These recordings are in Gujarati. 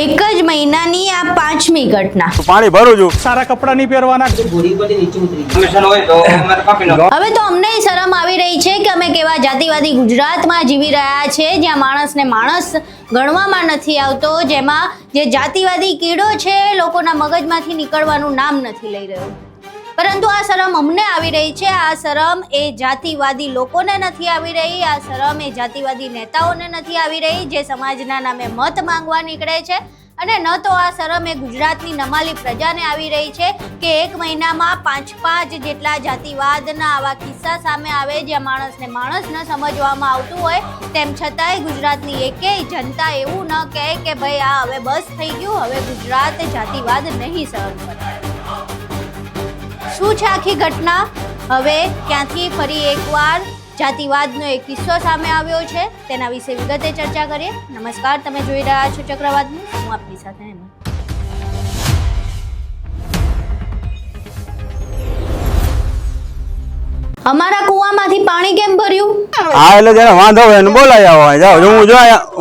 એક જ મહિનાની આ 5મી ઘટના। પાણી ભરું છું, સારા કપડા નહીં પહેરવાના। હવે તો અમને શરમ આવી રહી છે કે અમે કેવા જાતિવાદી ગુજરાતમાં જીવી રહ્યા છે, જ્યાં માણસને માણસ ગણવામાં નથી આવતો, જેમાં જે જાતિવાદી કીડો છે લોકોના મગજમાંથી નીકળવાનું નામ નથી લઈ રહ્યો। પરંતુ આ શરમ અમને આવી રહી છે। આ શરમ એ જાતિવાદી લોકોને નથી આવી રહી, આ શરમ એ જાતિવાદી નેતાઓને નથી આવી રહી, જે સમાજના નામે મત માંગવા નીકળે છે। અને ન તો આ શરમ એ ગુજરાતની નમાલી પ્રજાને આવી રહી છે કે એક મહિનામાં 5 જેટલા જાતિવાદના આવા કિસ્સા સામે આવે, જ્યાં માણસને માણસ ન સમજવામાં આવતું હોય, તેમ છતાંય ગુજરાતની એકેય જનતા એવું ન કહે કે ભાઈ આ હવે બસ થઈ ગયું, હવે ગુજરાત જાતિવાદ નહીં સહન કરે। શું છે આખી ઘટના? હવે ક્યાંથી ફરી એકવાર જાતિવાદનો એક કિસ્સો સામે આવ્યો છે, તેના વિશે વિગતે ચર્ચા કરીએ। નમસ્કાર, તમે જોઈ રહ્યા છો ચક્રવાત ન્યૂઝ, હું આપની સાથે હેમંત। અમારા કુવામાંથી પાણી કેમ ભર્યું? હા એટલે જેને વાંધો હોય એને બોલાઈ આવો। જાઓ,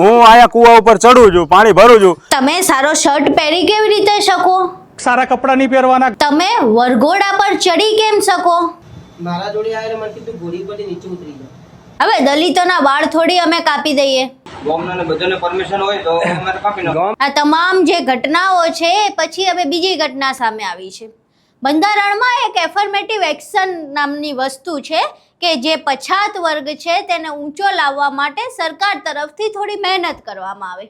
હું આયા કુવા ઉપર ચડું છું, પાણી ભરું છું। તમે સારો શર્ટ પહેરી કેવી રીતે શકો? સારા કપડા નહીં પહેરવાના। તમે વરઘોડા પર ચડી કેમ શકો? મારા જોડે આવીને મને કીધું ઘોડી પરથી નીચે ઉતરી જા। હવે દલિતોના વાળ થોડી અમે કાપી દઈએ। આ તમામ જે ઘટનાઓ છે પછી હવે બીજી ઘટના સામે આવી છે। બંધારણમાં એક એફર્મેટિવ એક્શન નામની વસ્તુ છે કે જે પછાત વર્ગ છે તેને ઊંચો લાવવા માટે સરકાર તરફથી થોડી મહેનત કરવામાં આવે।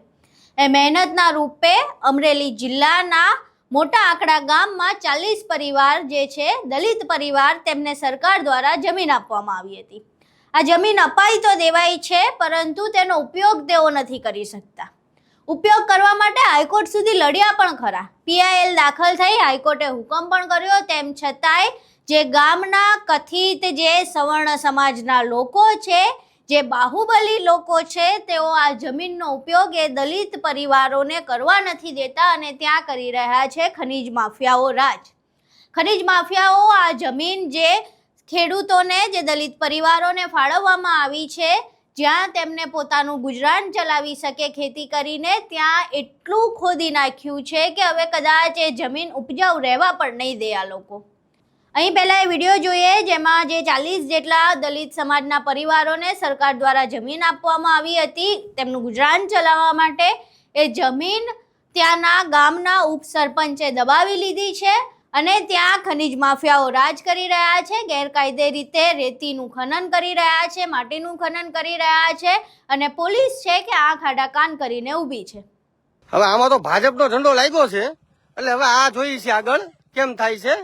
એ મહેનતના રૂપે અમરેલી જિલ્લાના મોટા આંકડા ગામમાં 40 પરિવાર જે છે દલિત પરિવાર, તેમને સરકાર દ્વારા જમીન આપવામાં આવી હતી। આ જમીન અપાઈ તો દેવાઈ છે, પરંતુ તેનો ઉપયોગ તેઓ નથી કરી શકતા। ઉપયોગ કરવા માટે હાઈકોર્ટ સુધી લડ્યા પણ ખરા, PIL દાખલ થઈ, હાઈકોર્ટે હુકમ પણ કર્યો, તેમ છતાંય જે ગામના કથિત જે સવર્ણ સમાજના લોકો છે, જે બાહુબલી લોકો છે, તેઓ આ જમીનનો ઉપયોગ એ દલિત પરિવારોને કરવા નથી દેતા અને ત્યાં કરી રહ્યા છે ખનીજ માફિયાઓ રાજ। ખનીજ માફિયાઓ આ જમીન જે ખેડૂતોને, જે દલિત પરિવારોને ફાળવવામાં આવી છે, જ્યાં તેમને પોતાનું ગુજરાન ચલાવી શકે ખેતી કરીને, ત્યાં એટલું ખોદી નાખ્યું છે કે હવે કદાચ એ જમીન ઉપજાઉ રહેવા પણ નહીં દે આ લોકો। અહીં પહેલાં એ વિડીયો જોઈએ જેમાં જે 40 જેટલા દલિત સમાજના પરિવારોને સરકાર દ્વારા જમીન આપવામાં આવી હતી તેમનું ગુજરાન ચલાવવા માટે। એ જમીન ત્યાંના ગામના ઉપસરપંચે દબાવી લીધી છે અને ત્યાં ખનીજ માફિયાઓ રાજ કરી રહ્યા છે। ગેરકાયદે રીતે રેતીનું ખનન કરી રહ્યા છે, માટીનું ખનન કરી રહ્યા છે અને પોલીસ છે કે આંખ આડા કાન કરીને ઊભી છે। હવે આમાં તો ભાજપનો ઝંડો લાગ્યો છે, એટલે હવે આ જોઈએ છે આગળ કેમ થાય છે।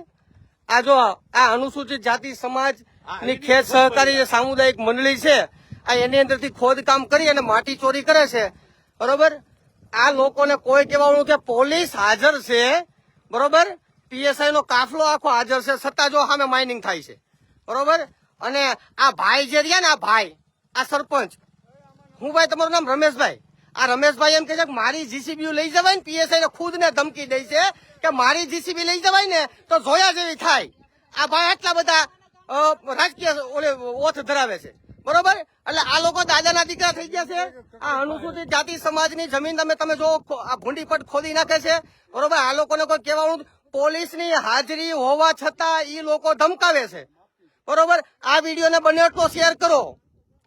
આ જો આ અનુસૂચિત જાતિ સમાજ ની ખેત સહકારી સામુદાયિક મંડળી છે, આ એની અંદરથી ખોદકામ કરી અને માટી ચોરી કરે છે, બરોબર। આ લોકોને કોઈ કહેવાનું કે પોલીસ હાજર છે, બરોબર, PSI નો કાફલો આખો હાજર છે, છતાં જો સામે માઇનિંગ થાય છે, બરોબર। અને આ ભાઈ જે રહ્યા ને, આ ભાઈ, આ સરપંચ, હું ભાઈ તમારું નામ રમેશભાઈ, આ રમેશભાઈ એમ કે છે કે મારી જીસીબી લઈ જવાય ને, PSI ને ખુદ ને ધમકી દે છે કે મારી જીસીબી લઈ જવાય ને તો જોયા જેવી થાય। આ ભાઈ આટલા બધા રાજકીય ઓથ ધરાવે છે, બરોબર। એટલે આ લોકો દાદાના દીકરા થઈ ગયા છે। આ અનુસૂચિત જાતિ સમાજની જમીન તમે જો આ ભૂંડીપટ ખોદી નાખે છે, બરોબર। આ લોકોને કોઈ કહેવાનું, પોલીસની હાજરી હોવા છતાં એ લોકો ધમકાવે છે, બરોબર। આ વિડીયોને બને એટલો શેર કરો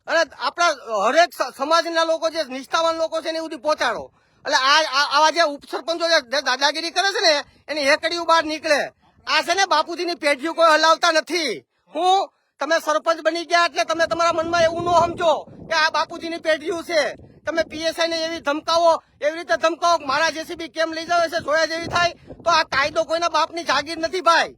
અને આપણા હરેક સમાજના લોકો જે નિષ્ઠાવાન લોકો છે ને એ સુધી પહોંચાડો। એટલે આવા જે ઉપસરપંચો જે દાદાગીરી કરે છે ને એની હેકડીઓ બહાર નીકળે। આ છે ને બાપુજીની પેઢીઓ કોઈ હલાવતા નથી। હું તમે સરપંચ બની ગયા એટલે તમે તમારા મનમાં એવું ન સમજો કે આ બાપુજીની પેઢીઓ છે। તમે PSI ને એવી ધમકાવો, એવી રીતે ધમકાવો મારા જેસીબી કેમ લઈ જાવે છે, જોયા જેવી થાય તો આ કાયદો કોઈના બાપની જાગીર નથી ભાઈ।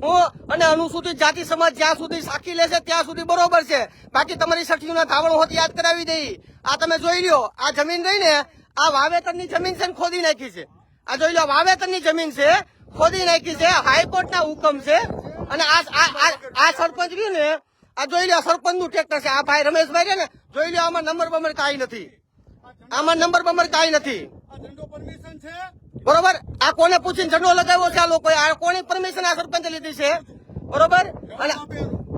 હું અને અનુસૂચિત જાતિ સમાજ જ્યાં સુધી સાખી લેશે ત્યાં સુધી બરોબર છે, બાકી તમારી સઠીઓના ધાવણ હોત યાદ કરાવી દઈ। આ તમે જોઈ લ્યો, આ જમીન રહી ને, આ વાવેતરની જમીન છે ને ખોદી નાખી છે। આ જોઈ લો, વાવેતરની જમીન છે, ખોદી નાખી છે, હાઈકોર્ટના હુકમ છે। અને આ સરપંચ રહ્યું ને, આ જોઈ લો, સરપંચ નું ટ્રેક્ટર છે, આ ભાઈ રમેશભાઈ છે ને, જોઈ લો, આમાં નંબર બમર કાંઈ નથી, આમાં નંબર બમર કાંઈ નથી, બરોબર। આ કોને પૂછીને ઝંડો લગાવ્યો છે? આ લોકો, આ કોની પરમિશન આ સરપંચે લીધી છે, બરોબર। અને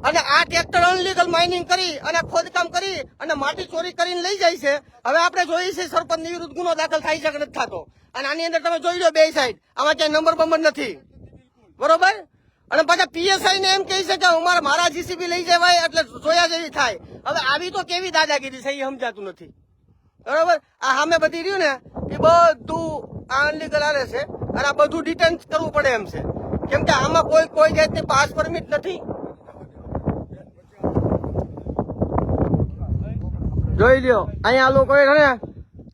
અને આ ટ્રેક્ટર અનલીગલ માઇનિંગ કરી અને ખોદકામ કરી અને માટી ચોરી કરીને લઈ જાય છે. હવે આપણે જોઈએ છીએ સરપંચની વિરુદ્ધ ગુનો દાખલ થાય છે કે નથી થતો. અને આની અંદર તમે જોઈ લો બે સાઈડ, આમાં ક્યાંય નંબર બંબર નથી, બરોબર. અને પાછા પીએસઆઈ ને એમ કહે છે કે મારા જીસીબી લઈ જવાય એટલે જોયા જેવી થાય. હવે આવી તો કેવી દાદાગીરી છે એ સમજાતું નથી, બરોબર. આ સામે બધી રહ્યું ને એ બધું આ અનલીગલ આવે છે અને આ બધું ડિટેન કરવું પડે એમ છે, કેમ કે આમાં કોઈ જાતની પાસ પરમિટ નથી. જોઈ લ્યો અહીંયા આ લોકોએ છે ને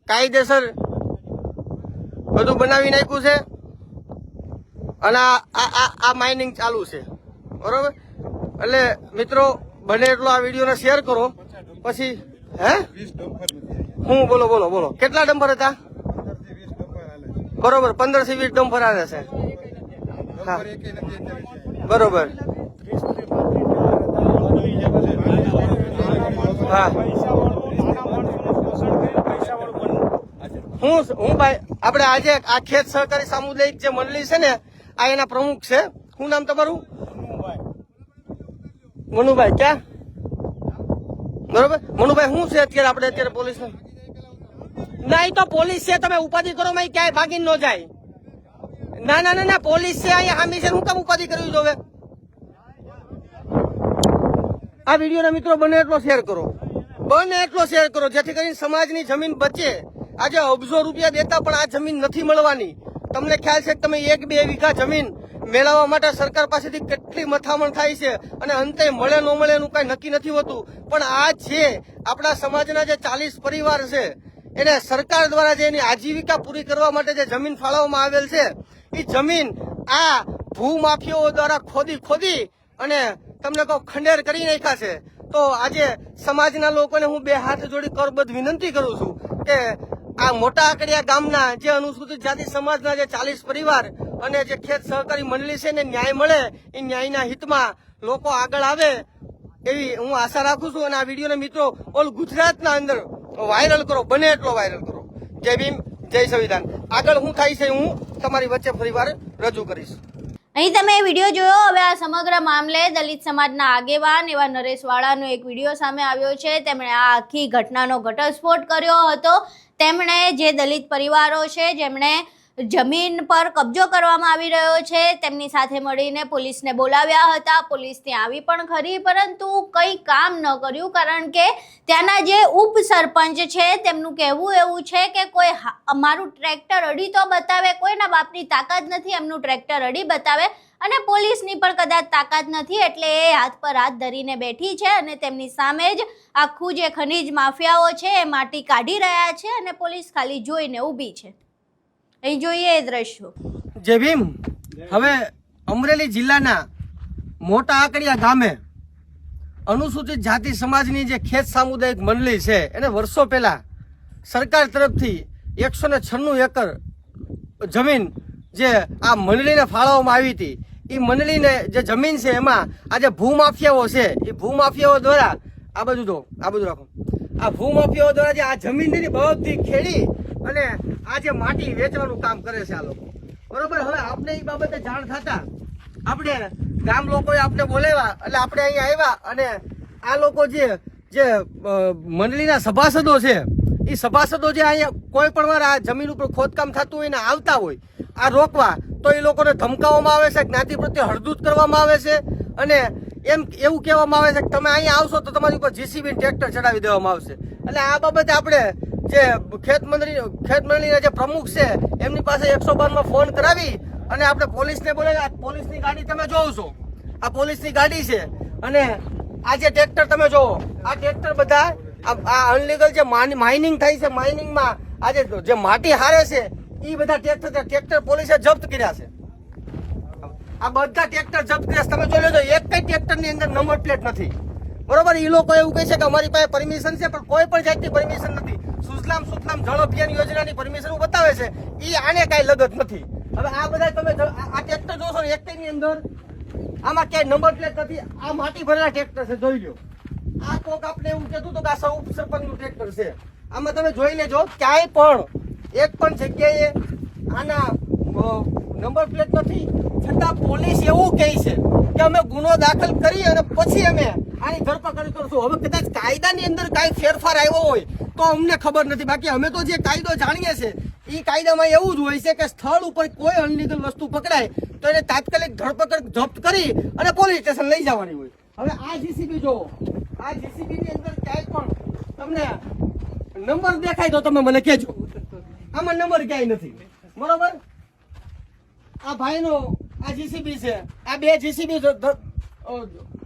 કાયદેસર બધું બનાવી નાખ્યું છે અને આ માઇનિંગ ચાલુ છે, બરોબર. એટલે મિત્રો બને એટલો આ વિડીયોને શેર કરો. પછી હે હું બોલો કેટલા ડમ્પર હતા? બરોબર 15 થી 20 ડમ્પર આવે છે. હા બરોબર. હા હું ભાઈ આપણે આજે આ ખેત સહકારી સામુદાયિક જે મંડળી છે ને આ એના પ્રમુખ છે. શું નામ તમારું? મનુભાઈ. ક્યાં? બરોબર. મનુભાઈ શું છે અત્યારે પોલીસ ના તો પોલીસ છે, તમે ઉપાધિ કરો માં ક્યાંય ભાગી ન જાય. ના પોલીસ છે અહીંયા હામી છે, હું કામ ઉપાધિ કરવી જોવે? આ વિડીયો મિત્રો બને એટલો શેર કરો જેથી કરીને સમાજની જમીન બચે. આજે અબજો રૂપિયા દેતા પણ આ જમીન નથી મળવાની. તમને ખ્યાલ છે કે તમે 1-2 વીઘા જમીન મેળવવા માટે સરકાર પાસેથી કેટલી મથામણ થાય છે અને અંતે મળે ન મળે એનું કઈ નક્કી નથી હોતું. પણ આ જે આપણા સમાજના જે 40 પરિવાર છે એને સરકાર દ્વારા જે એની આજીવિકા પૂરી કરવા માટે જે જમીન ફાળવવામાં આવેલ છે એ જમીન આ ભૂમાફિયાઓ દ્વારા ખોદી અને તમને કહું ખંડેર કરી નાખ્યા છે. તો આજે સમાજના લોકોને હું 2 હાથ જોડી કરબદ્ધ વિનંતી કરું છું કે આ મોટા આકડિયા ગામના જે અનુસૂચિત જાતિ સમાજના જે 40 પરિવાર અને જે ખેત સહકારી મંડળી છે ને ન્યાય મળે, એ ન્યાયના હિતમાં લોકો આગળ આવે એવી હું આશા રાખું છું. અને આ વિડીયોને મિત્રો ઓલ ગુજરાતના અંદર વાયરલ કરો, બને એટલો વાયરલ કરો. જય ભીમ, જય સંવિધાન. આગળ શું થાય છે હું તમારી વચ્ચે ફરીવાર રજૂ કરીશ. અહીં તમે વિડીયો જોયો. હવે આ સમગ્ર મામલે દલિત સમાજના આગેવાન એવા નરેશ વાળાનો એક વિડીયો સામે આવ્યો છે. તેમણે આ આખી ઘટનાનો ઘટસ્ફોટ કર્યો હતો. તેમણે જે દલિત પરિવારો છે જેમણે જમીન પર કબજો કરવામાં આવી રહ્યો છે તેમની સાથે મળીને પોલીસને બોલાવ્યા હતા. પોલીસ ત્યાં આવી પણ ખરી, પરંતુ કંઈ કામ ન કર્યું, કારણ કે ત્યાંના જે ઉપસરપંચ છે તેમનું કહેવું એવું છે કે કોઈ અમારું ટ્રેક્ટર અડી તો બતાવે, કોઈના બાપની તાકાત નથી એમનું ટ્રેક્ટર અડી બતાવે, અને પોલીસની પણ કદાચ તાકાત નથી. એટલે એ હાથ પર હાથ ધરીને બેઠી છે અને તેમની સામે જ આખું જે ખનીજ માફિયાઓ છે એ માટી કાઢી રહ્યા છે અને પોલીસ ખાલી જોઈને ઊભી છે. અહીં જોઈએ એ દ્રશ્યો. જય ભીમ. હવે અમરેલી જિલ્લાના મોટા આકડિયા ગામે અનુસૂચિત જાતિ સમાજની જે ખેત સામુદાયિક મંડળી છે એને વર્ષો પહેલા સરકાર તરફથી 196 એકર જમીન જે આ મંડળીને ફાળવવામાં આવી હતી. એ મંડળીને જે જમીન છે એમાં આ જે ભૂમાફિયાઓ છે એ ભૂમાફિયાઓ દ્વારા આ બધું રાખો, આ ભૂમાફિયાઓ દ્વારા જે આ જમીનની બધી ખેડી અને આ જે માટી વેચવાનું કામ કરે છે આ લોકો, બરોબર. હવે આપણે એ બાબતે જાણ થતા આપણે ગામ લોકોએ આપણે બોલાવ્યા એટલે આપણે અહીંયા આવ્યા અને આ લોકો જે મંડળીના સભાસદો છે એ સભાસદો જે અહીંયા કોઈ પણ વાર આ જમીન ઉપર ખોદકામ થતું હોય ને આવતા હોય આ રોકવા, તો એ લોકોને ધમકાવવામાં આવે છે, જ્ઞાતિ પ્રત્યે હળદૂત કરવામાં આવે છે અને એવું કહેવામાં આવે છે કે તમે અહીંયા આવશો તો તમારી ઉપર જીસીબી ટ્રેક્ટર ચડાવી દેવામાં આવશે. એટલે આ બાબતે આપણે જે ખેત મંડળીના જે પ્રમુખ છે એમની પાસે 112 ફોન કરાવી અને આપણે પોલીસને બોલાવ્યા. પોલીસની ગાડી તમે જોવો છો, આ પોલીસની ગાડી છે અને આ જે ટ્રેક્ટર તમે જોવો, આ ટ્રેક્ટર બધા આ અનલીગલ જે માઇનિંગ થાય છે, માઇનિંગમાં આજે જે માટી હારે છે એ બધા ટ્રેક્ટર પોલીસે જપ્ત કર્યા છે. આ બધા ટ્રેક્ટર જપ્ત કર્યા તમે જોઈ લેજો, એક કઈ ટ્રેક્ટરની અંદર નંબર પ્લેટ નથી, બરોબર. એ લોકો એવું કહે છે કે અમારી પાસે પરમિશન છે, પણ કોઈ પણ જાતની પરમિશન નથી. સુજલામ જળ અભિયાન યોજનાની પરમિશન બતાવે છે, એ આને કઈ લગત નથી. હવે આ બધા તમે આ ટ્રેક્ટર જોશો એક ની અંદર આમાં ક્યાંય નંબર પ્લેટ નથી. આ માટી ભરેલા ટ્રેક્ટર છે, જોઈ લો. આ કોક આપણે એવું કહેતું હતું કે આ ઉપસરપંચનું ટ્રેક્ટર છે. આમાં તમે જોઈ લેજો, ક્યાંય પણ એક પણ જગ્યાએ આના નંબર પ્લેટ નથી. છતાં પોલીસ એવું કહે છે કે કે અમે ગુનો દાખલ કરી અને પછી અમે આની ધરપકડ કરશું. હવે કદાચ કાયદાની અંદર કાંઈ ફેરફાર આવ્યો હોય તો અમને ખબર નથી. બાકી અમે તો જે કાયદો જાણીએ છીએ એ કાયદામાં એવું જ હોય છે કે સ્થળ ઉપર કોઈ અનલીગલ વસ્તુ પકડાય તો એને તાત્કાલિક ધરપકડ જપ્ત કરી અને પોલીસ સ્ટેશન લઈ જવાની હોય. હવે આ જીસીબી જોવો, આ જીસીબી ની અંદર ક્યાંય પણ તમને નંબર દેખાય તો તમે મને કહેજો. આમાં નંબર ક્યાંય નથી. બરોબર, આ ભાઈનો આ જીસીબી છે, આ બે જીસીબી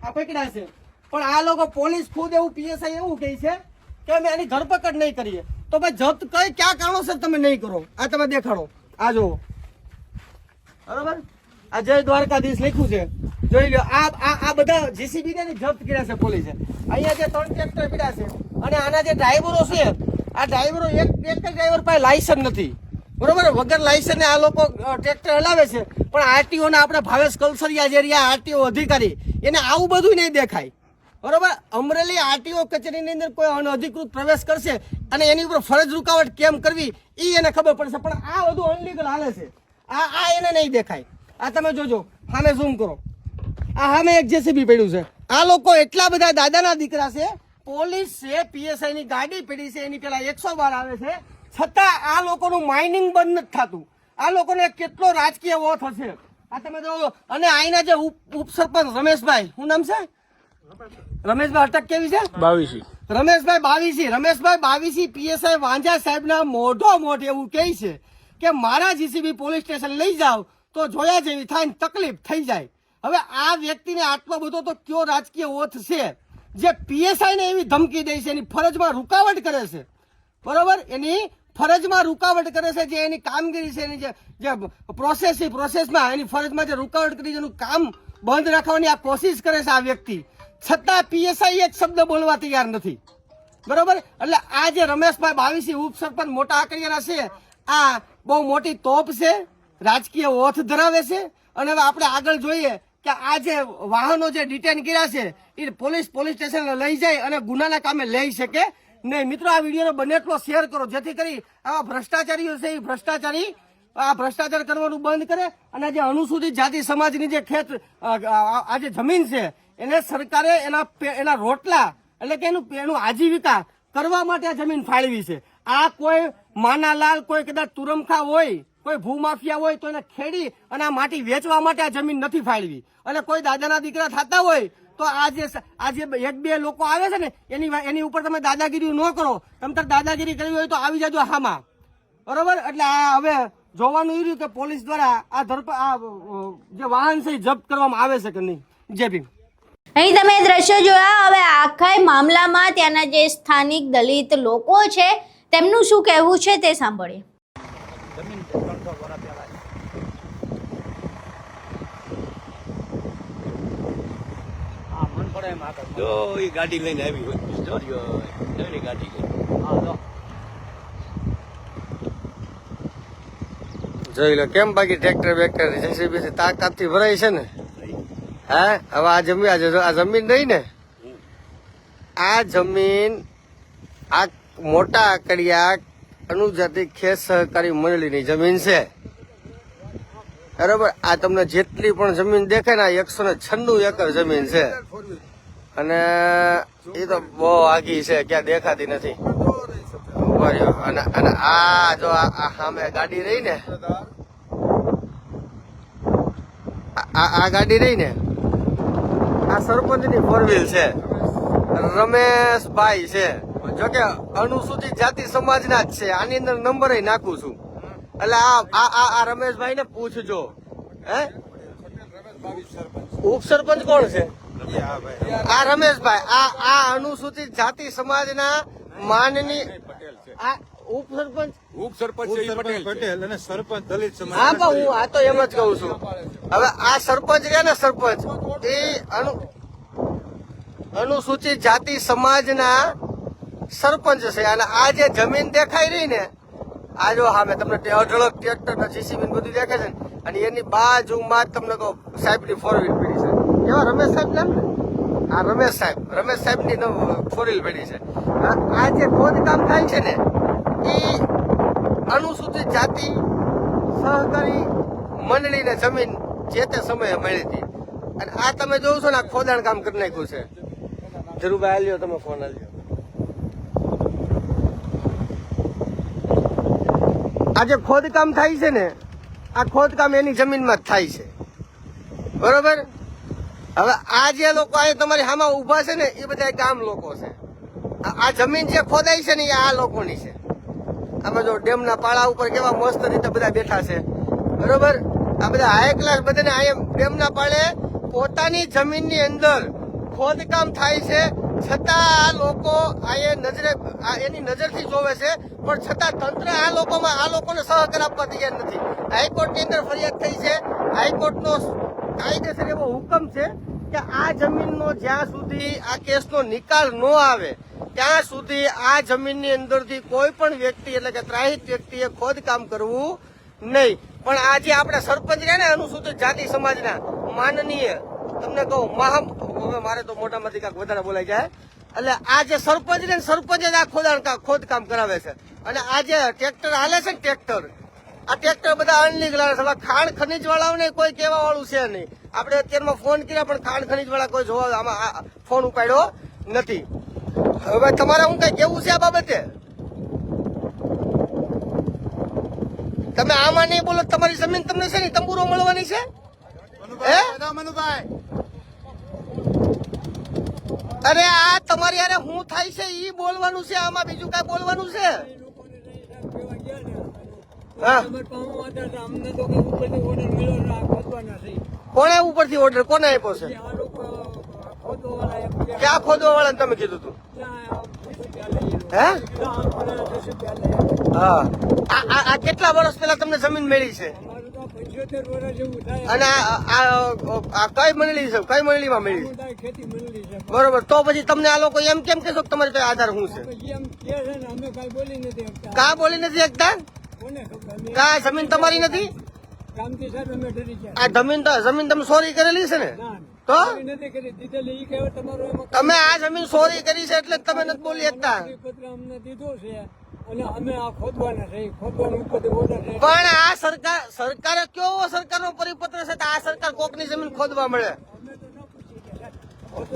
આ પકડ્યા છે, પણ આ લોકો પોલીસ ખુદ એવું પીએસઆઈ એવું કહે છે કે અમે આની ધરપકડ નહીં કરીએ. તો ભાઈ જપ્ત કઈ ક્યાં કારણોસર તમે નહીં કરો? આ તમે દેખાડો. આ જુઓ, બરોબર, આ જય દ્વારકાધીશ લખ્યું છે, જોઈ લો. આ બધા જીસીબી ને જપ્ત કર્યા છે પોલીસે. અહીંયા જે 3 ટ્રેક્ટર પડ્યા છે અને આના જે ડ્રાઈવરો છે, આ ડ્રાઈવરો એક જ ડ્રાઈવર પાસે લાયસન્સ નથી. બરોબર, વગર લાયસન્સ આ લોકો ટ્રેક્ટર હલાવે છે. પણ આરટીઓ ના આપણે ભાવેશ કલસરિયા જે રહ્યા આરટીઓ અધિકારી, એને આવું બધું નહીં દેખાય. બરોબર, અમરેલી આરટીઓ કચેરીની અંદર કોઈ અનઅધિકૃત પ્રવેશ કરશે અને એની ઉપર ફરજ રૂકાવટ કેમ કરવી એ એને ખબર પડશે. પણ આ બધું અનલીગલ હાલે છે, આ એને નહીં દેખાય. આ તમે જોજો, સામે ઝૂમ કરો, આ સામે એક જેસીબી પડ્યું છે. આ લોકો એટલા બધા દાદાના દીકરા છે. પોલીસ છે, પીએસઆઈ ની ગાડી પડી છે, એની પેલા 112 આવે છે, છતાં આ લોકોનું માઇનિંગ બંધ નથી થતું. આ લોકોને કેટલો રાજકીય ઓથ હશે આ તમે જોવો. અને અહીંના જે ઉપસરપંચ રમેશભાઈ, શું નામ છે? રમેશભાઈ અટક કેવી છે? રમેશભાઈ બાવીસી પીએસઆઈ વાંઝા સાહેબના મોઢ એવું કહે છે કે મારા જીસીબી પોલીસ સ્ટેશન લઈ જાવ તો જોયા જેવી થાય ને તકલીફ થઈ જાય. હવે આ વ્યક્તિને આટલો બધો તો કયો રાજકીય ઓથ છે જે પીએસઆઈ ને એવી ધમકી દે છે, એની ફરજમાં રૂકાવટ કરે છે. બરોબર, એની ફરજમાં રૂકાવટ કરે છે, જે એની કામગીરી છે, એની જે પ્રોસેસમાં એની ફરજમાં જે રૂકાવટ કરી એનું કામ બંધ રાખવાની આ કોશિશ કરે છે આ વ્યક્તિ, છતાં પીએસઆઈ એક શબ્દ બોલવા તૈયાર નથી. બરોબર, એટલે આ જે રમેશભાઈ બાવીસી ઉપસરપંચ મોટા આકડિયાના છે, આ બહુ મોટી તોપ છે, રાજકીય ઓથ ધરાવે છે. અને હવે આપણે આગળ જોઈએ કે આ જે વાહનો જે ડિટેન કર્યા છે એ પોલીસ સ્ટેશન લઈ જાય અને ગુનાના કામે લઈ શકે નહીં. મિત્રો, આ વિડીયોને બને એટલો શેર કરો જેથી કરી આવા ભ્રષ્ટાચારીઓ છે એ ભ્રષ્ટાચાર કરવાનું બંધ કરે. અને જે અનુસૂચિત જાતિ સમાજની જે આ જે જમીન છે એને સરકારે એના રોટલા એટલે કે એનું આજીવિકા કરવા માટે આ જમીન ફાળવી છે. આ કોઈ માનાલાલ, કોઈ કદાચ તુરમખા હોય, કોઈ ભૂમાફિયા હોય તો એને ખેડી અને આ માટી વેચવા માટે આ જમીન નથી ફાળવી. અને કોઈ દાદાના દીકરા થતા હોય તો આ જે 1-2 લોકો આવે છે ને એની ઉપર તમે દાદાગીરી ન કરો. તમે તાર દાદાગીરી કરવી હોય તો આવી જાજો હામાં. બરોબર, એટલે આ હવે જોવાનું એ રહ્યું કે પોલીસ દ્વારા આ જે વાહન છે એ જપ્ત કરવામાં આવે છે કે નહીં. જય ભીમ. અહીં તમે દ્રશ્યો જોયા. હવે આખા મામલામાં ત્યાંના જે સ્થાનિક દલિત લોકો છે તેમનું શું કહેવું છે તે સાંભળીએ. જો એ ગાડી લઈને આવી હોય, નવી ગાડી જોઈ લો કેમ. બાકી ટ્રેક્ટર જેસીબી તાકાત થી ભરાય છે ને. હા, હવે આ જમીન રહી ને, આ જમીન આ મોટા આકડિયા અનુજાતિ ખેત સહકારી મંડળીની જમીન છે. બરોબર, આ તમને જેટલી પણ જમીન દેખાય ને 196 એકર જમીન છે. અને એ તો બહુ આગી છે, ક્યાં દેખાતી નથી. અને આ જો આ સામે ગાડી રહી ને, આ ગાડી રહી ને, આ સરપંચની 4 છે. રમેશભાઈ છે, જોકે અનુસૂચિત જાતિ સમાજના જ છે. આની અંદર નંબર નાખું છું. એટલે આ રમેશભાઈ ને પૂછજો. હે, ઉપસરપંચ કોણ છે? આ રમેશભાઈ, આ અનુસૂચિત જાતિ સમાજના માનની આ ઉપસરપંચ પટેલ અને સરપંચ દલિત સમાજ. હા, પણ હું આ તો એમ જ કહું છું. હવે આ સરપંચ રહ્યા ને, સરપંચ એ અનુસૂચિત જાતિ સમાજના સરપંચ છે. અને આ જે જમીન દેખાઈ રહી ને, આ જો સામે તમને અઢળક ટ્રેક્ટર જીસીબી બધું દેખાય છે ને, અને એની બાજુમાં જ તમને કહું સાહેબની 4 વ્હીલ પડી છે. કેવા રમેશ સાહેબ નામ ને, આ રમેશ સાહેબની 4 વ્હીલ પડી છે. આ જે ખોદકામ થાય છે ને એ અનુસૂચિત જાતિ સહકારી મંડળીને જમીન જે તે સમયે મળી હતી. અને આ તમે જોવો છો ને આ ખોદાણ કામ કરી નાખ્યું છે. ધીરુભાઈ આલ્યો તમે ફોન આલ્યો. આ જે ખોદકામ થાય છે ને આ ખોદકામ એની જમીનમાં જ થાય છે, બરોબર. હવે આ જે લોકો અહીંયા તમારી સામે ઉભા છે ને એ બધા ગામ લોકો છે. આ જમીન જે ખોદાઈ છે ને એ આ લોકોની છે. આમાં જો ડેમના પાળા ઉપર કેવા મસ્ત રીતે બધા બેઠા છે, બરોબર. આ બધા હાઈ ક્લાસ બધાને અહીંયા ડેમના પાળે પોતાની જમીનની અંદર ખોદકામ થાય છે, છતાં આ લોકો અહીંયા નજરે એની નજરથી જોવે છે, પણ છતાં તંત્ર આ લોકોને સહકાર આપવા તૈયાર નથી. હાઈકોર્ટની અંદર ફરિયાદ થઈ છે. હાઈકોર્ટનો કાયદેસર એવો હુકમ છે કે આ જમીનનો જ્યાં સુધી આ કેસનો નિકાલ ન આવે ત્યાં સુધી આ જમીનની અંદરથી કોઈ પણ વ્યક્તિ એટલે કે ત્રાહિત વ્યક્તિએ ખોદકામ કરવું નહીં. પણ આ જે આપણા સરપંચ રહ્યા ને અનુસૂચિત જાતિ સમાજના માનનીય, તમને કહું હવે મારે તો મોટામાંથી કાંઈક વધારે બોલાઈ જાય, એટલે આ જે સરપંચ ને સરપંચ જ આ ખોદકામ કરાવે છે. અને આ જે ટ્રેક્ટર હાલે છે ને આ ટ્રેક્ટર બધા અનલીગલ આવે છે. હવે ખાણ ખનીજ વાળાઓને કોઈ કહેવા વાળું છે નહીં. આપણે અત્યારમાં ફોન કર્યા પણ ખાણ ખનીજ વાળા કોઈ જોવા આમાં ફોન ઉપાડ્યો નથી. હવે તમારે હું કઈ કેવું છે આ બાબતે? તમે આમાં નહીં બોલો, તમારી જમીન તમને છે ને તંબુરો મળવાની છે. અરે આ તમારી યારે શું થાય છે ઈ બોલવાનું છે, આમાં બીજું કઈ બોલવાનું છે? કોને ઉપરથી ઓર્ડર કોને આપ્યો છે? ક્યાં ખોદવા વાળાને તમે કીધું તું? હે? હા. આ કેટલા વર્ષ પહેલા તમને જમીન મળી છે? અને આ કઈ મંડળી છે? કઈ મંડળીમાં મળી? બરોબર. તો પછી તમને આ લોકો એમ કેમ કહેશો કે તમારે કઈ આધાર શું છે? કા બોલી નથી શકતા? કા જમીન તમારી નથી? આ જમીન તમે ચોરી કરેલી છે ને? તો તમે આ જમીન ચોરી કરી છે એટલે તમે નથી બોલી શકતા. પણ આ સરકારે કેવો સરકારનો પરિપત્ર છે આ સરકાર કોકની જમીન ખોદવા મળે?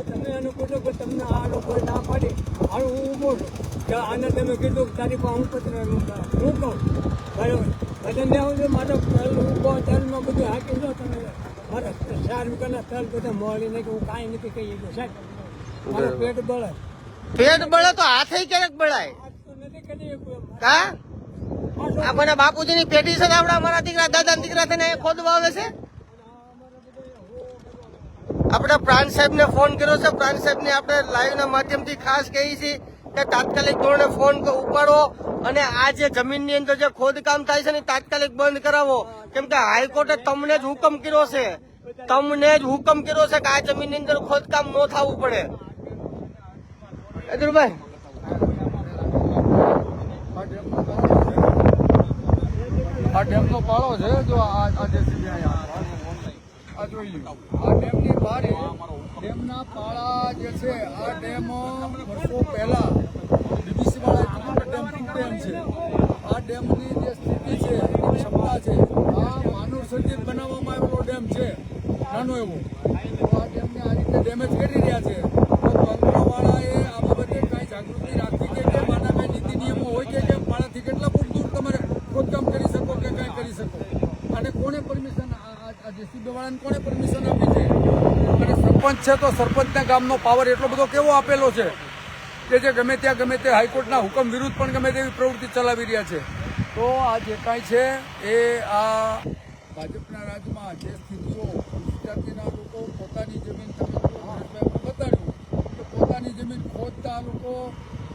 તમે એને કહો કે તમને આ લોકો ના પાડી હું ઉભો છું કે આને તમે કીધું કે તારી પાસે હું પત્ર હું કહું બરાબર બધાને આવું મારે ઉભો તલમાં બધું હાકી દો તમે મારા 4 વીઘાના તલ બધા મળીને કે હું કાંઈ નથી કહી ગયો સાહેબ મારું પેટ બળે તો હાથે ક્યારેક બળાય નથી કરી કા? આ મને બાપુજીની પેઢી છે ને આપડા મારા દીકરા દાદા દીકરા થઈને ખોદવા આવે છે. આપણે પ્રાંત સાહેબ ને ફોન કર્યો છે. પ્રાંત સાહેબ ને આપણે લાઈવ ના માધ્યમથી ખાસ કહી છે કે તાત્કાલિક ધોરણે ફોન ઉપાડો અને આ જે જમીનની અંદર જે ખોદકામ થાય છે ને તાત્કાલિક બંધ કરાવો. કેમ કે હાઈકોર્ટે તમને જ હુકમ કર્યો છે કે આ જમીનની અંદર ખોદકામ ન થવું પડે. અજરભાઈ આ ડેમનો પાળો છે જો આ જોઈ લો આ ડેમની બારે ડેમના પાળા જે છે આ ડેમ વર્ષો પહેલા બીબીસી વાળા ડેમ છે. આ ડેમની જે સ્થિતિ છે ક્ષમતા છે આ માનવ સર્જિત બનાવવામાં આવેલો ડેમ છે નાનો એવો. તો આ ડેમને આ રીતે ડેમેજ કરી રહ્યા છે. તો તંત્રવાળાએ આ બાબતે કાંઈ જાગૃતિ રાખવી કે કેમ આના કાંઈ નીતિ નિયમો હોય કે કેમ પાળાથી કેટલા ફૂટ દૂર તમારે ખોદકામ કરી શકો કે કાંઈ કરી શકો? અને કોને પરમિશન જેસીબી વાળાને કોને પરમિશન આપી છે? અને સરપંચ છે તો સરપંચના ગામનો પાવર એટલો બધો કેવો આપેલો છે કે જે ગમે ત્યાં ગમે તે હાઈકોર્ટના હુકમ વિરુદ્ધ પણ ગમે તેવી પ્રવૃત્તિ ચલાવી રહ્યા છે. તો આ જે કાંઈ છે એ આ ભાજપના રાજમાં જે સ્થિતિઓ જાતિના લોકો પોતાની જમીન બતાડ્યું કે પોતાની જમીન ખોદતા લોકો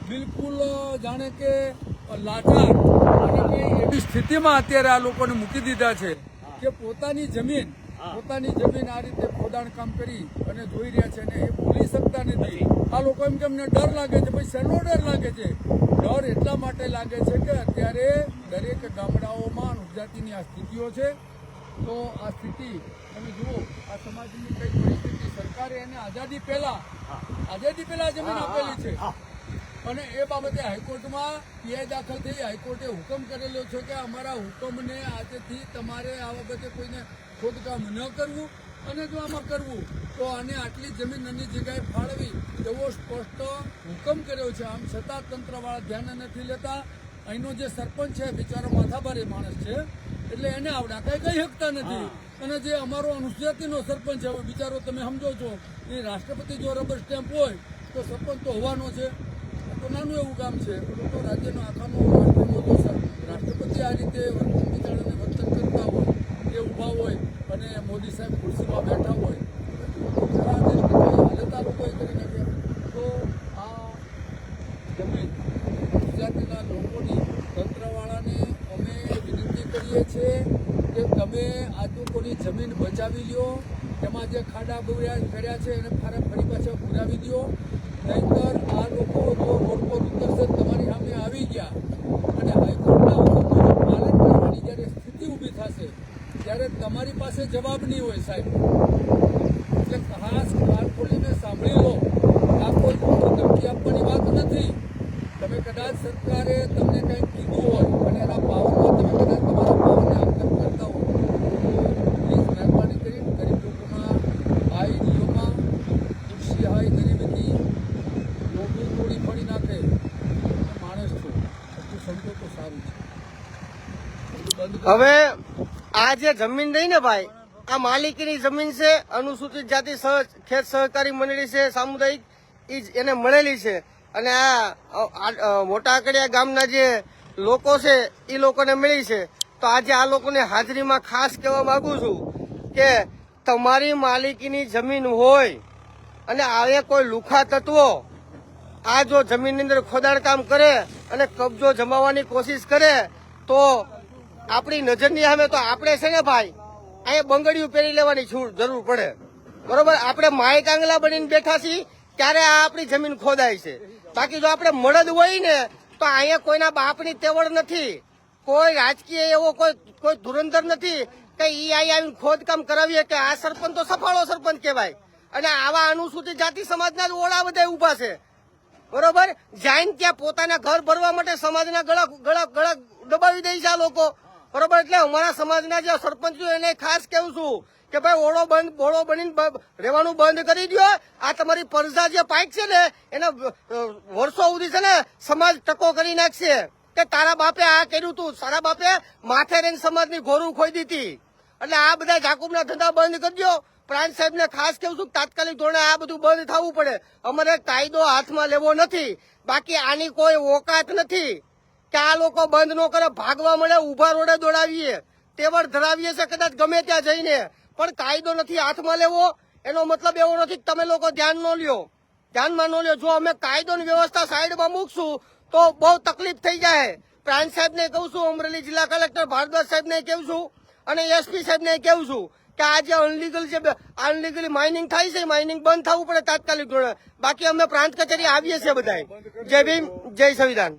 બિલકુલ જાણે કે લાચાર અને કે એવી સ્થિતિમાં અત્યારે આ લોકોને મૂકી દીધા છે કે પોતાની જમીન આ રીતે ખોદાણ કામ કરી અને જોઈ રહ્યા છે અને એ બોલી શકતા નથી. આ લોકો એમ કે અમને ડર લાગે છે. ભાઈ શેનો ડર લાગે છે? ડર એટલા માટે લાગે છે કે અત્યારે દરેક ગામડાઓમાં ઉપજાતિની આ સ્થિતિઓ છે. તો આ સ્થિતિ તમે જુઓ આ સમાજની કઈ પરિસ્થિતિ. સરકારે એને આઝાદી પહેલા જમીન આપેલી છે. અને એ બાબતે હાઈકોર્ટમાં પીઆઈ દાખલ થઈ હાઈકોર્ટે હુકમ કરેલો છે કે અમારા હુકમને આજથી તમારે આ બાબતે કોઈને ખોદકામ ન કરવું અને જો આમાં કરવું તો આને આટલી જમીન અન્ય જગ્યાએ ફાળવી એવો સ્પષ્ટ હુકમ કર્યો છે. આમ છતાં તંત્રવાળા ધ્યાન નથી લેતા. અહીંનો જે સરપંચ છે બિચારો માથાભારે માણસ છે એટલે એને આવડા કઈ કહી શકતા નથી. અને જે અમારો અનુસૂચિતનો સરપંચ છે હવે બિચારો તમે સમજો છો એ રાષ્ટ્રપતિ જો રબર સ્ટેમ્પ હોય તો સરપંચ તો હોવાનો છે. તો નાનું એવું કામ છે તો રાજ્યનો આખાનો રાષ્ટ્રપતિ આ રીતે બિચારાને વર્તન કરતા હોય એ ઊભા હોય અને મોદી સાહેબ ખુરશીમાં બેઠા હોય હાલતા લોકોએ કરી નાખ્યા. તો આ જમીન ગુજરાતના લોકોની તંત્રવાળાને અમે વિનંતી કરીએ છીએ કે તમે આ લોકોની જમીન બચાવી લ્યો. એમાં જે ખાડા કર્યા છે એને ફરી પાછા પુરાવી દો. નહીંતર આ લોકો જો રોડ પર ઉતરશે તમારી સામે આવી ગયા અને હાઈકોર્ટના હુકમનું પાલન કરવાની જ્યારે સ્થિતિ ઊભી થશે ત્યારે તમારી પાસે જવાબ નહીં હોય સાહેબ. એટલે ખાસ કાન ખોલીને સાંભળી લો. આ કોઈ ધમકી આપવાની વાત નથી. તમે કદાચ સરકારે તમને કંઈક કીધું હોય અને એના પાવરમાં તમે કદાચ તમારા પાવરને આક્ષેપ કરતા હો પ્લીઝ મહેરબાની કરીને ગરીબ લોકોના આઈ જીઓમાં ખુશી હાય ગરીબીથી લોભી થોડી ફળી નાખે માણસ છો એટલું સમજો તો સારું છે. હવે આ જે જમીન રહી ને ભાઈ આ માલિકીની જમીન છે. અનુસૂચિત જાતિ ખેત સહકારી મંડળી છે સામુદાયિક એને મળેલી છે. અને આ મોટા આકડિયા ગામના જે લોકો છે એ લોકોને મળી છે. તો આજે આ લોકોને હાજરીમાં ખાસ કહેવા માંગુ છું કે તમારી માલિકીની જમીન હોય અને આવે કોઈ લુખા તત્વો આ જો જમીનની અંદર ખોદાણ કામ કરે અને કબજો જમાવવાની કોશિશ કરે તો આપણી નજરની સામે તો આપણે છે ને ભાઈ અહીંયા બંગડીયું પહેરી લેવાની જરૂર પડે. બરોબર, આપણે માય કાંગલા બનીને બેઠા છીએ ત્યારે આ આપણી જમીન ખોદાય છે. બાકી જો આપણે મળદ હોય ને તો અહીંયા કોઈના બાપની તેવડ નથી. કોઈ રાજકીય એવો કોઈ ધુરંધર નથી કે ઈ આવીને ખોદકામ કરાવીએ કે આ સરપંચ તો સફાળો સરપંચ કહેવાય. અને આવા અનુસૂચિત જાતિ સમાજના જ ઓળા બધા ઉભા છે. બરોબર, જૈન ત્યાં પોતાના ઘર ભરવા માટે સમાજના ગળા દબાવી દે છે આ લોકો. બરોબર, એટલે અમારા સમાજના જે સરપંચ એને ખાસ કેવું છું કે ભાઈ બોળો બનીને રહેવાનું બંધ કરી દો. આ તમારી પરજા જે પાઇક છે ને એને વર્ષો સુધી છે ને સમાજ ટકો કરી નાખશે કે તારા બાપે આ કર્યું તું, તારા બાપે માથે રહીને સમાજની ગોરું ખોઈ દીધી. એટલે આ બધા જાકુબના ધંધા બંધ કરજો. પ્રાંત સાહેબને ખાસ કેવું છું તાત્કાલિક ધોરણે આ બધું બંધ થવું પડે. અમારે કાયદો હાથમાં લેવો નથી. બાકી આની કોઈ ઓકાત નથી કે આ લોકો બંધ ન કરે, ભાગવા મળે, ઉભા રોડે દોડાવીએ, તેવડ ધરાવીએ છે કદાચ ગમે ત્યાં જઈને, પણ કાયદો નથી હાથમાં લેવો. એનો મતલબ એવો નથી કે તમે લોકો ધ્યાનમાં ન લ્યો. જો અમે કાયદોની વ્યવસ્થા સાઈડમાં મૂકશું તો બહુ તકલીફ થઈ જાય. પ્રાંત સાહેબને કહું છું, અમરેલી જિલ્લા કલેક્ટર ભારદ્વાજ સાહેબને કહું છું અને એસપી સાહેબને કહું છું કે આ જે અનલીગલી માઇનિંગ થાય છે માઇનિંગ બંધ થવું પડે તાત્કાલિક ધોરણે. બાકી અમે પ્રાંત કચેરી આવીએ છીએ બધા. જય ભીમ, જય સંવિધાન.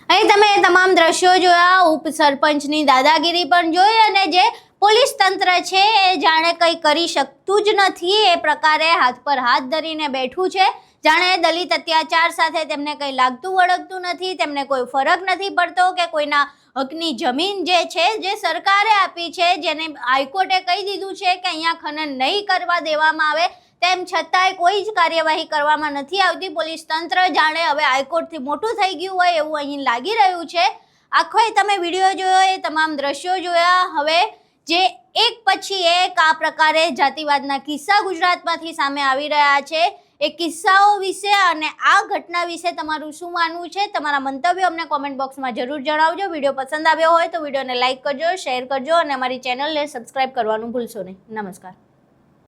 અહીં તમે તમામ દ્રશ્યો જોયા, ઉપસરપંચની દાદાગીરી પણ જોઈ અને જે પોલીસ તંત્ર છે એ જાણે કંઈ કરી શકતું જ નથી એ પ્રકારે હાથ પર હાથ ધરીને બેઠું છે. જાણે દલિત અત્યાચાર સાથે તેમને કંઈ લાગતું વળગતું નથી, તેમને કોઈ ફરક નથી પડતો કે કોઈના હકની જમીન જે છે જે સરકારે આપી છે, જેને હાઈકોર્ટે કહી દીધું છે કે અહીંયા ખનન નહીં કરવા દેવામાં આવે, તેમ છતાંય કોઈ જ કાર્યવાહી કરવામાં નથી આવતી. પોલીસ તંત્ર જાણે હવે હાઈકોર્ટથી મોટું થઈ ગયું હોય એવું અહીં લાગી રહ્યું છે. આખો તમે વિડીયો જોયો, એ તમામ દ્રશ્યો જોયા. હવે જે એક પછી એક આ પ્રકારે જાતિવાદના કિસ્સા ગુજરાતમાંથી સામે આવી રહ્યા છે, એ કિસ્સાઓ વિશે અને આ ઘટના વિશે તમારું શું માનવું છે? તમારા મંતવ્યો અમને કોમેન્ટ બોક્સમાં જરૂર જણાવજો. વિડીયો પસંદ આવ્યો હોય તો વિડીયોને લાઇક કરજો, શેર કરજો અને અમારી ચેનલને સબસ્ક્રાઇબ કરવાનું ભૂલશો નહીં. નમસ્કાર.